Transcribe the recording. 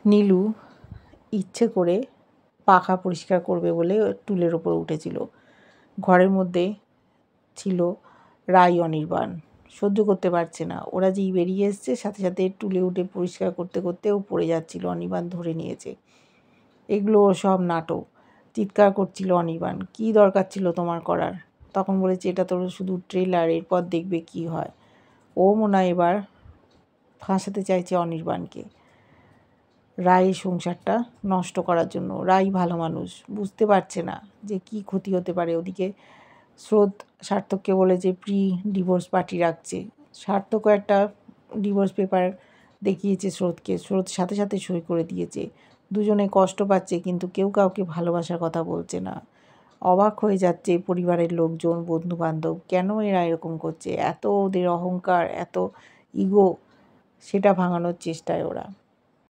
নীলু ইচ্ছে করে পাখা পরিষ্কার করবে বলে টুলের ওপর উঠেছিল। ঘরের মধ্যে ছিল রাই অনির্বাণ। সহ্য করতে পারছে না। ওরা যেই বেরিয়ে এসছে সাথে সাথে টুলে উঠে পরিষ্কার করতে করতে ও পড়ে যাচ্ছিল। অনির্বাণ ধরে নিয়েছে। এগুলো সব নাটক। চিৎকার করছিল অনির্বাণ, কী দরকার ছিল তোমার করার? তখন বলেছে এটা তোর শুধু ট্রেলার, এরপর দেখবে কি হয়। ও মনে হয় এবার ফাঁসাতে চাইছে অনির্বাণকে রায়ের সংসারটা নষ্ট করার জন্য। রাই ভালো মানুষ, বুঝতে পারছে না যে কি ক্ষতি হতে পারে। ওদিকে স্রোত সার্থককে বলেছে প্রি ডিভোর্স পার্টি রাখছে। সার্থকও একটা ডিভোর্স পেপার দেখিয়েছে স্রোতকে। স্রোত সাথে সাথে সই করে দিয়েছে। দুজনে কষ্ট পাচ্ছে কিন্তু কেউ কাউকে ভালোবাসার কথা বলছে না। অবাক হয়ে যাচ্ছে পরিবারের লোকজন, বন্ধুবান্ধব, কেন এরা এরকম করছে। এত ওদের অহংকার, এত ইগো, সেটা ভাঙানোর চেষ্টায় ওরা।